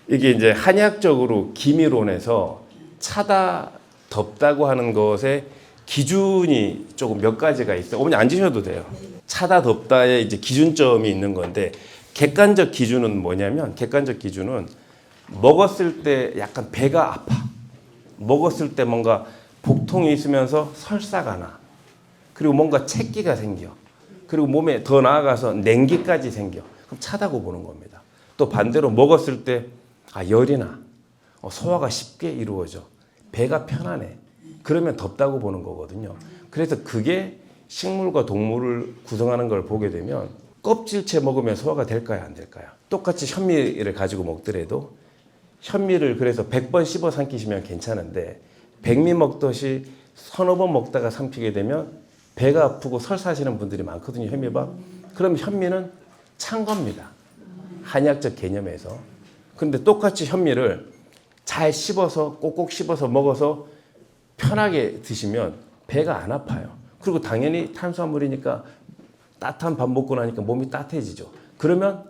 이게 이제 한의학적으로 기미론에서 차다, 덥다고 하는 것의 기준이 조금 몇 가지가 있어요. 어머니 앉으셔도 돼요. 차다, 덥다의 이제 기준점이 있는 건데, 객관적 기준은 뭐냐면, 객관적 기준은 먹었을 때 약간 배가 아파. 먹었을 때 뭔가 복통이 있으면서 설사가 나. 그리고 뭔가 채기가 생겨. 그리고 몸에 더 나아가서 냉기까지 생겨. 그럼 차다고 보는 겁니다. 또 반대로 먹었을 때 열이 나. 소화가 쉽게 이루어져. 배가 편안해. 그러면 덥다고 보는 거거든요. 그래서 그게 식물과 동물을 구성하는 걸 보게 되면 껍질째 먹으면 소화가 될까요? 안 될까요? 똑같이 현미를 가지고 먹더라도 현미를 그래서 100번 씹어 삼키시면 괜찮은데 백미 먹듯이 서너 번 먹다가 삼키게 되면 배가 아프고 설사하시는 분들이 많거든요. 현미밥. 그럼 현미는 찬 겁니다. 한의학적 개념에서. 그런데 똑같이 현미를 잘 씹어서 꼭꼭 씹어서 먹어서 편하게 드시면 배가 안 아파요. 그리고 당연히 탄수화물이니까 따뜻한 밥 먹고 나니까 몸이 따뜻해지죠. 그러면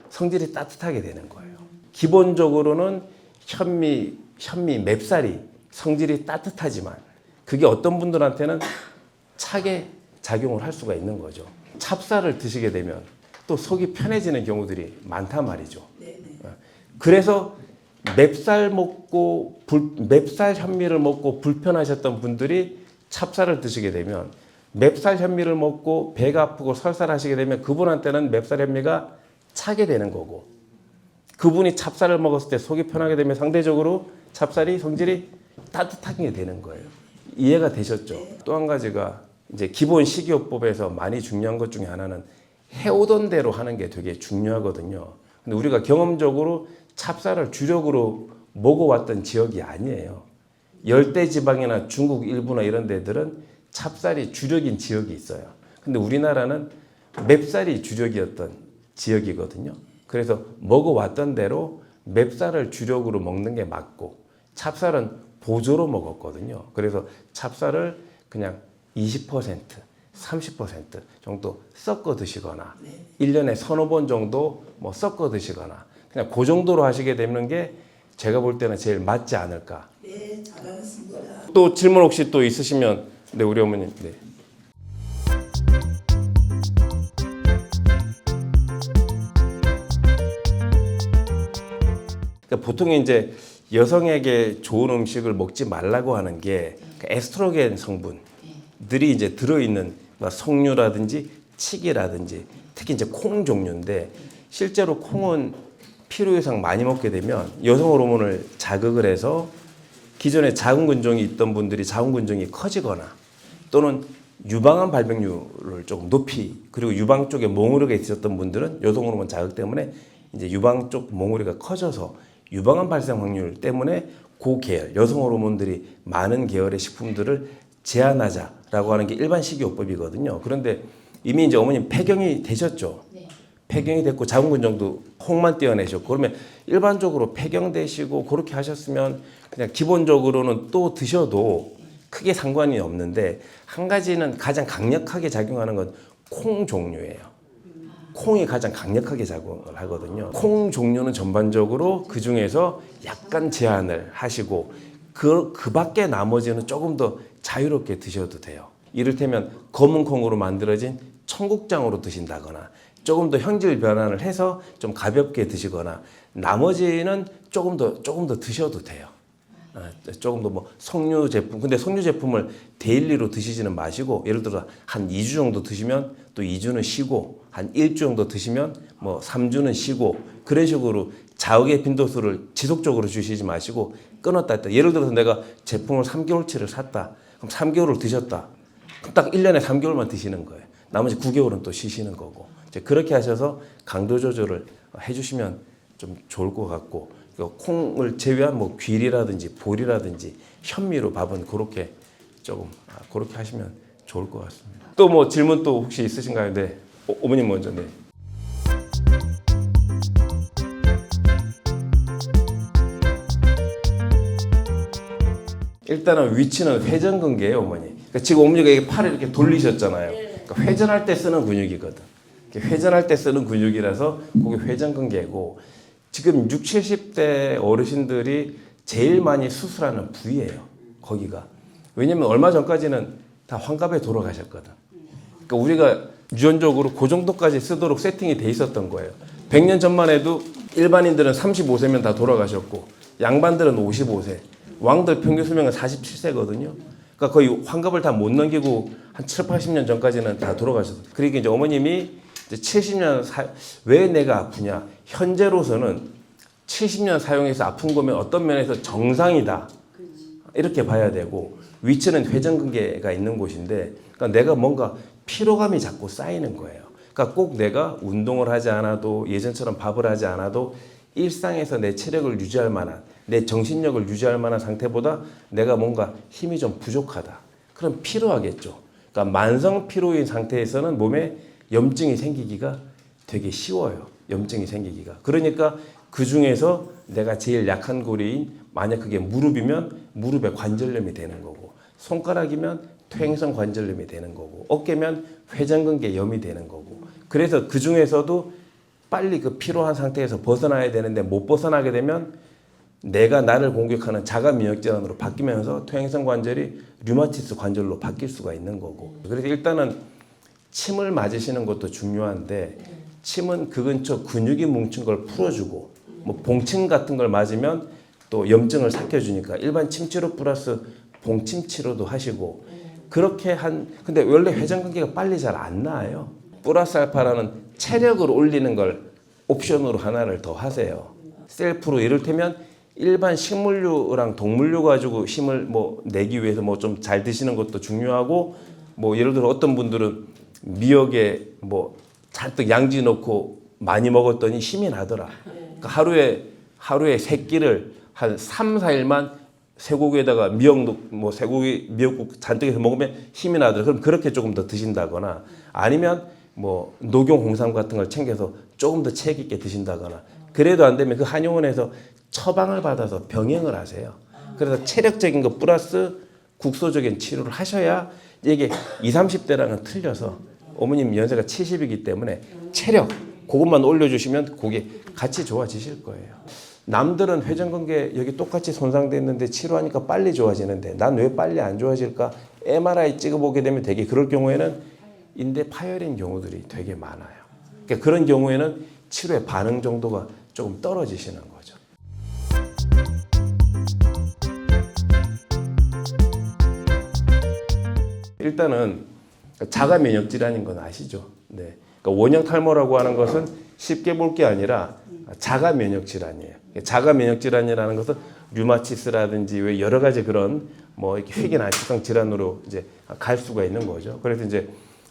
성질이 따뜻하게 되는 거예요. 기본적으로는 현미 맵쌀이 성질이 따뜻하지만 그게 어떤 분들한테는 차게 작용을 할 수가 있는 거죠. 찹쌀을 드시게 되면 또 속이 편해지는 경우들이 많단 말이죠. 그래서 맵쌀 현미를 먹고 불편하셨던 분들이 찹쌀을 드시게 되면 맵쌀 현미를 먹고 배가 아프고 설사하시게 되면 그분한테는 맵쌀 현미가 차게 되는 거고, 그분이 찹쌀을 먹었을 때 속이 편하게 되면 상대적으로 찹쌀이 성질이 따뜻하게 되는 거예요. 이해가 되셨죠? 또 한 가지가 이제 기본 식이요법에서 많이 중요한 것 중에 하나는 해오던 대로 하는 게 되게 중요하거든요. 근데 우리가 경험적으로 찹쌀을 주력으로 먹어왔던 지역이 아니에요. 열대지방이나 중국 일부나 이런 데들은 찹쌀이 주력인 지역이 있어요. 근데 우리나라는 맵쌀이 주력이었던 지역이거든요. 그래서 먹어왔던 대로 맵쌀을 주력으로 먹는 게 맞고 찹쌀은 보조로 먹었거든요. 그래서 찹쌀을 그냥 20%, 30% 정도 섞어 드시거나 1년에 서너 번 정도 뭐 섞어 드시거나 그냥 그 정도로 하시게 되는 게 제가 볼 때는 제일 맞지 않을까. 네, 잘하셨습니다. 또 질문 혹시 또 있으시면 네, 우리 어머님. 네. 그러니까 보통 이제 여성에게 좋은 음식을 먹지 말라고 하는 게 에스트로겐 성분들이 이제 들어있는 석류라든지 칡이라든지 특히 이제 콩 종류인데 실제로 콩은 필요 이상 많이 먹게 되면 여성 호르몬을 자극을 해서 기존에 자궁근종이 있던 분들이 자궁근종이 커지거나 또는 유방암 발병률을 조금 높이, 그리고 유방 쪽에 몽우리가 있었던 분들은 여성 호르몬 자극 때문에 이제 유방 쪽 몽우리가 커져서 유방암 발생 확률 때문에 그 계열, 여성 호르몬들이 많은 계열의 식품들을 제한하자라고 하는 게 일반 식이요법이거든요. 그런데 이미 이제 어머님 폐경이 되셨죠? 네. 폐경이 됐고 자궁근종도 콩만 떼어내셨고 그러면 일반적으로 폐경되시고 그렇게 하셨으면 그냥 기본적으로는 또 드셔도 크게 상관이 없는데 한 가지는 가장 강력하게 작용하는 건 콩 종류예요. 콩이 가장 강력하게 작용을 하거든요. 콩 종류는 전반적으로 그 중에서 약간 제한을 하시고 그 밖에 나머지는 조금 더 자유롭게 드셔도 돼요. 이를테면 검은 콩으로 만들어진 청국장으로 드신다거나 조금 더 형질 변환을 해서 좀 가볍게 드시거나 나머지는 조금 더 드셔도 돼요. 조금 더 뭐 석류 제품, 근데 석류 제품을 데일리로 드시지는 마시고 예를 들어 한 2주 정도 드시면 또 2주는 쉬고 한 1주 정도 드시면 뭐 3주는 쉬고 그런 식으로 자극의 빈도수를 지속적으로 주시지 마시고 끊었다 했다. 예를 들어서 내가 제품을 3개월치를 샀다. 그럼 3개월을 드셨다. 그럼 딱 1년에 3개월만 드시는 거예요. 나머지 9개월은 또 쉬시는 거고. 이제 그렇게 하셔서 강도 조절을 해주시면 좀 좋을 것 같고 콩을 제외한 뭐 귀리라든지 보리라든지 현미로 밥은 그렇게 조금 그렇게 하시면 좋을 것 같습니다. 또 뭐 질문 또 혹시 있으신가요? 네, 어머님 먼저. 네. 일단은 위치는 회전근개예요, 어머니. 그러니까 지금 어머니가 이게 팔을 이렇게 돌리셨잖아요. 그러니까 회전할 때 쓰는 근육이거든. 회전할 때 쓰는 근육이라서 그게 회전근개고 지금 60, 70대 어르신들이 제일 많이 수술하는 부위예요. 거기가. 왜냐면 얼마 전까지는 다 환갑에 돌아가셨거든. 그러니까 우리가 유전적으로 그 정도까지 쓰도록 세팅이 돼 있었던 거예요. 100년 전만 해도 일반인들은 35세면 다 돌아가셨고 양반들은 55세, 왕들 평균 수명은 47세거든요. 그러니까 거의 환갑을 다 못 넘기고 한 7, 80년 전까지는 다 돌아가셨어요. 그러니까 이제 어머님이 이제 70년 왜 내가 아프냐? 현재로서는 70년 사용해서 아픈 거면 어떤 면에서 정상이다. 이렇게 봐야 되고 위치는 회전근개가 있는 곳인데 그러니까 내가 뭔가 피로감이 자꾸 쌓이는 거예요. 그러니까 꼭 내가 운동을 하지 않아도 예전처럼 밥을 하지 않아도 일상에서 내 체력을 유지할 만한 내 정신력을 유지할 만한 상태보다 내가 뭔가 힘이 좀 부족하다. 그럼 피로하겠죠. 그러니까 만성 피로인 상태에서는 몸에 염증이 생기기가 되게 쉬워요. 염증이 생기기가. 그러니까 그 중에서 내가 제일 약한 고리인 만약 그게 무릎이면 무릎에 관절염이 되는 거고 손가락이면 퇴행성 관절염이 되는 거고 어깨면 회전근개염이 되는 거고 그래서 그 중에서도 빨리 그 피로한 상태에서 벗어나야 되는데 못 벗어나게 되면 내가 나를 공격하는 자가 면역 질환으로 바뀌면서 퇴행성 관절이 류마티스 관절로 바뀔 수가 있는 거고 그래서 일단은 침을 맞으시는 것도 중요한데 침은 그 근처 근육이 뭉친 걸 풀어주고 뭐 봉침 같은 걸 맞으면 또 염증을 삭혀주니까 일반 침치료 플러스 봉침 치료도 하시고 그렇게 근데 원래 회전근개가 빨리 잘 안 나아요. 플러스 알파라는 체력을 올리는 걸 옵션으로 하나를 더 하세요. 셀프로 이를테면 일반 식물류랑 동물류 가지고 힘을 뭐 내기 위해서 뭐 좀 잘 드시는 것도 중요하고 뭐 예를 들어 어떤 분들은 미역에 뭐 잔뜩 양지 넣고 많이 먹었더니 힘이 나더라. 그러니까 하루에 세 끼를 한 3, 4일만 쇠고기에다가 뭐 쇠고기 미역국 잔뜩 해서 먹으면 힘이 나더라. 그럼 그렇게 조금 더 드신다거나 아니면 뭐 녹용 홍삼 같은 걸 챙겨서 조금 더 책 있게 드신다거나 그래도 안 되면 그 한의원에서 처방을 받아서 병행을 하세요. 그래서 체력적인 것 플러스 국소적인 치료를 하셔야 이게 20, 30대랑은 틀려서 어머님 연세가 70이기 때문에 체력 그것만 올려주시면 그게 같이 좋아지실 거예요. 남들은 회전근개 여기 똑같이 손상돼 있는데 치료하니까 빨리 좋아지는데 난 왜 빨리 안 좋아질까? MRI 찍어보게 되면 되게 그럴 경우에는 인대 파열인 경우들이 되게 많아요. 그러니까 그런 경우에는 치료의 반응 정도가 조금 떨어지시는 거죠. 일단은 자가 면역 질환인 건 아시죠? 네. 그러니까 원형 탈모라고 하는 것은 쉽게 볼 게 아니라 자가 면역 질환이에요. 자가 면역 질환이라는 것은 류마티스라든지 왜 여러 가지 그런 뭐 이렇게 희귀 안치성 질환으로 이제 갈 수가 있는 거죠. 그래서 이제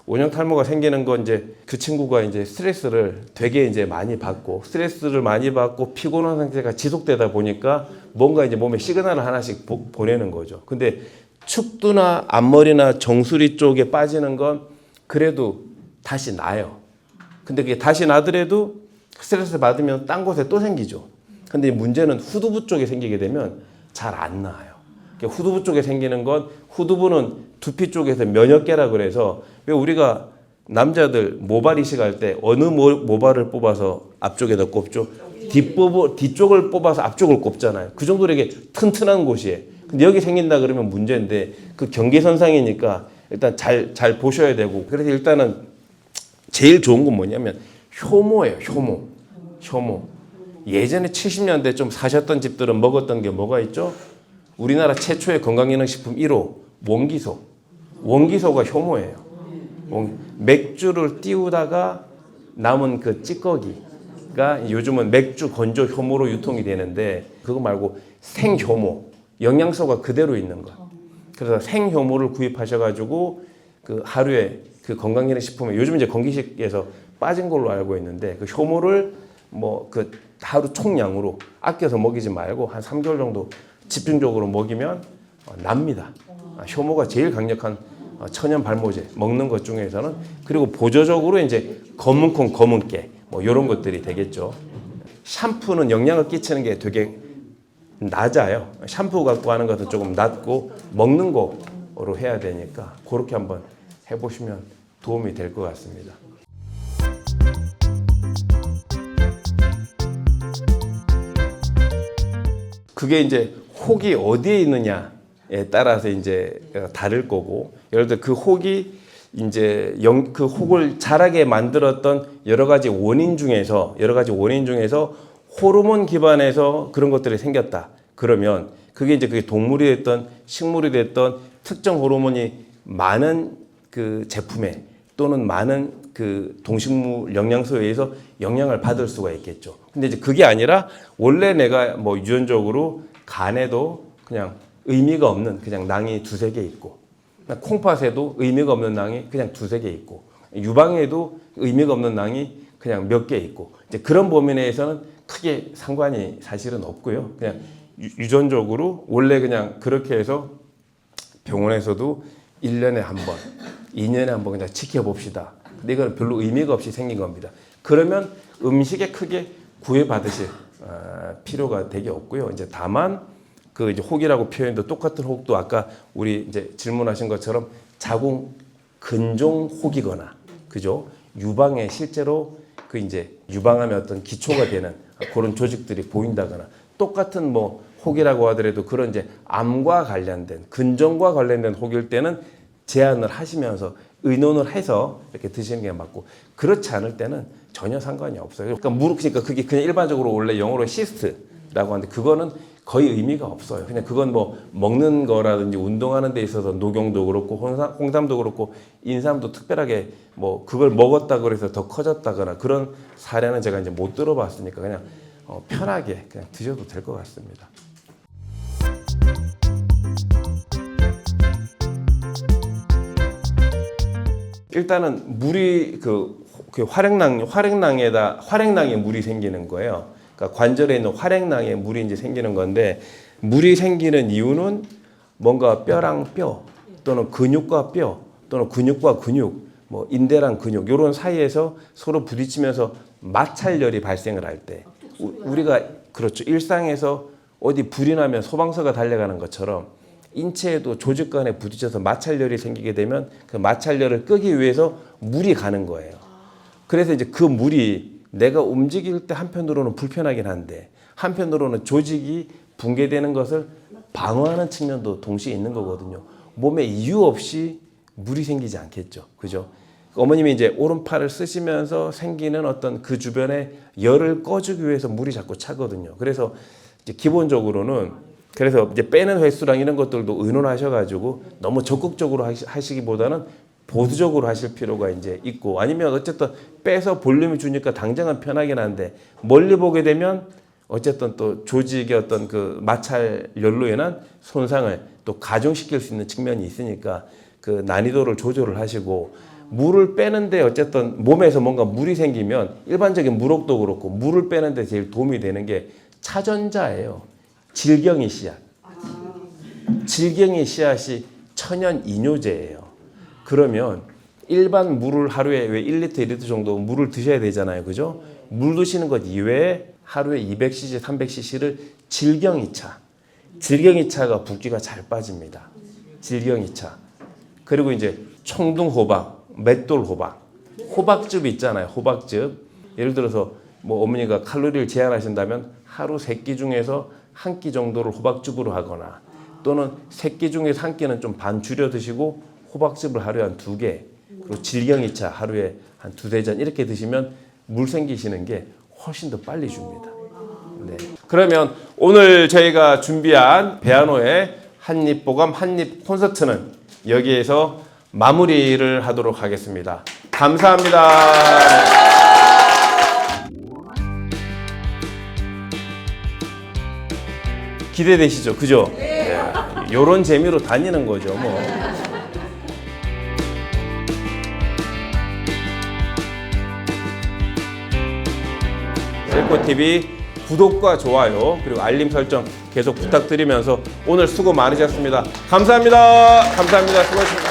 원형 탈모가 생기는 건 이제 그 친구가 이제 스트레스를 되게 이제 많이 받고 스트레스를 많이 받고 피곤한 상태가 지속되다 보니까 뭔가 이제 몸에 시그널을 하나씩 보내는 거죠. 근데 축두나 앞머리나 정수리 쪽에 빠지는 건 그래도 다시 나요. 근데 그게 다시 나더라도 스트레스 받으면 딴 곳에 또 생기죠. 근데 문제는 후두부 쪽에 생기게 되면 잘 안 나아요. 후두부 쪽에 생기는 건 후두부는 두피 쪽에서 면역계라 그래서 왜 우리가 남자들 모발 이식할 때 어느 모발을 뽑아서 앞쪽에다 꼽죠? 뒤쪽을 뽑아서 앞쪽을 꼽잖아요. 그 정도로 이게 튼튼한 곳이에요. 근데 여기 생긴다 그러면 문제인데 그 경계선상이니까 일단 잘 보셔야 되고 그래서 일단은 제일 좋은 건 뭐냐면 효모예요. 효모. 예전에 70년대 좀 사셨던 집들은 먹었던 게 뭐가 있죠? 우리나라 최초의 건강기능식품 1호 원기소. 원기소가 효모예요. 맥주를 띄우다가 남은 그 찌꺼기가 요즘은 맥주 건조 효모로 유통이 되는데 그거 말고 생효모. 영양소가 그대로 있는 거. 그래서 생효모를 구입하셔가지고 그 하루에 그 건강기능식품에 요즘 이제 건기식에서 빠진 걸로 알고 있는데 그 효모를 뭐 그 하루 총량으로 아껴서 먹이지 말고 한 3개월 정도 집중적으로 먹이면 납니다. 효모가 제일 강력한 천연 발모제 먹는 것 중에서는 그리고 보조적으로 이제 검은콩, 검은깨 뭐 이런 것들이 되겠죠. 샴푸는 영향을 끼치는 게 되게 낮아요. 샴푸 갖고 하는 것은 조금 낮고 먹는 거로 해야 되니까 그렇게 한번 해보시면 도움이 될 것 같습니다. 그게 이제 혹이 어디에 있느냐에 따라서 이제 다를 거고, 예를 들어 그 혹이 이제 그 혹을 자라게 만들었던 여러 가지 원인 중에서 호르몬 기반에서 그런 것들이 생겼다. 그러면 그게 이제 그게 동물이 됐던 식물이 됐던 특정 호르몬이 많은 그 제품에 또는 많은 그 동식물 영양소에 의해서 영향을 받을 수가 있겠죠. 근데 이제 그게 아니라 원래 내가 뭐 유전적으로 간에도 그냥 의미가 없는 그냥 낭이 두세 개 있고, 콩팥에도 의미가 없는 낭이 그냥 두세 개 있고, 유방에도 의미가 없는 낭이 그냥 몇 개 있고, 이제 그런 범위 내에서는 크게 상관이 사실은 없고요. 그냥 유전적으로 원래 그냥 그렇게 해서 병원에서도 1년에 한 번, 2년에 한 번 그냥 지켜봅시다. 근데 이건 별로 의미가 없이 생긴 겁니다. 그러면 음식에 크게 구애받으실 필요가 되게 없고요. 이제 다만 그 이제 혹이라고 표현도 똑같은 혹도 아까 우리 이제 질문하신 것처럼 자궁 근종 혹이거나, 그죠? 유방에 실제로 그 이제 유방암의 어떤 기초가 되는 그런 조직들이 보인다거나, 똑같은 뭐 혹이라고 하더라도 그런 이제 암과 관련된 근종과 관련된 혹일 때는 제한을 하시면서 의논을 해서 이렇게 드시는 게 맞고, 그렇지 않을 때는 전혀 상관이 없어요. 그러니까 그게 그냥 일반적으로 원래 영어로 시스트라고 하는데 그거는 거의 의미가 없어요. 그냥 그건 뭐 먹는 거라든지 운동하는 데 있어서 녹용도 그렇고 홍삼도 그렇고 인삼도 특별하게 뭐 그걸 먹었다고 해서 더 커졌다거나 그런 사례는 제가 이제 못 들어봤으니까 그냥 편하게 그냥 드셔도 될 것 같습니다. 일단은 물이 그 활액낭에 물이 생기는 거예요. 그러니까 관절에 있는 활액낭에 물이 이제 생기는 건데, 물이 생기는 이유는 뭔가 뼈랑 뼈 또는 근육과 뼈 또는 근육과 근육, 뭐 인대랑 근육 이런 사이에서 서로 부딪히면서 마찰열이 발생을 할 때, 우리가 그렇죠, 일상에서 어디 불이 나면 소방서가 달려가는 것처럼 인체에도 조직 간에 부딪혀서 마찰열이 생기게 되면 그 마찰열을 끄기 위해서 물이 가는 거예요. 그래서 이제 그 물이 내가 움직일 때 한편으로는 불편하긴 한데 한편으로는 조직이 붕괴되는 것을 방어하는 측면도 동시에 있는 거거든요. 몸에 이유 없이 물이 생기지 않겠죠. 그죠? 어머님이 이제 오른팔을 쓰시면서 생기는 어떤 그 주변에 열을 꺼주기 위해서 물이 자꾸 차거든요. 그래서 이제 기본적으로는 그래서 이제 빼는 횟수랑 이런 것들도 의논하셔가지고 너무 적극적으로 하시기보다는 보수적으로 하실 필요가 이제 있고, 아니면 어쨌든 빼서 볼륨을 주니까 당장은 편하긴 한데 멀리 보게 되면 어쨌든 또 조직의 어떤 그 마찰열로 인한 손상을 또 가중시킬 수 있는 측면이 있으니까 그 난이도를 조절을 하시고, 물을 빼는데 어쨌든 몸에서 뭔가 물이 생기면 일반적인 물혹도 그렇고 물을 빼는데 제일 도움이 되는 게 차전자예요. 질경이 씨앗. 질경이 씨앗이 천연 이뇨제예요. 그러면 일반 물을 하루에 왜 1리터, 2리터 정도 물을 드셔야 되잖아요. 그죠? 물 드시는 것 이외에 하루에 200cc, 300cc를 질경이차. 질경이차가 붓기가 잘 빠집니다. 질경이차. 그리고 이제 청둥호박, 맷돌호박. 호박즙 있잖아요. 호박즙. 예를 들어서 뭐 어머니가 칼로리를 제한하신다면 하루 3끼 중에서 1끼 정도를 호박즙으로 하거나, 또는 3끼 중에서 1끼는 좀 반 줄여 드시고 호박즙을 하루에 한 2개, 그리고 질경이차 하루에 한 2-3잔 이렇게 드시면 물 생기시는 게 훨씬 더 빨리 줍니다. 네. 그러면 오늘 저희가 준비한 배아노의 한입보감 한입 콘서트는 여기에서 마무리를 하도록 하겠습니다. 감사합니다. 기대되시죠? 그죠? 네. 요런 재미로 다니는 거죠, 뭐. 셀코TV 구독과 좋아요 그리고 알림 설정 계속 부탁드리면서 오늘 수고 많으셨습니다. 감사합니다. 감사합니다. 수고하셨습니다.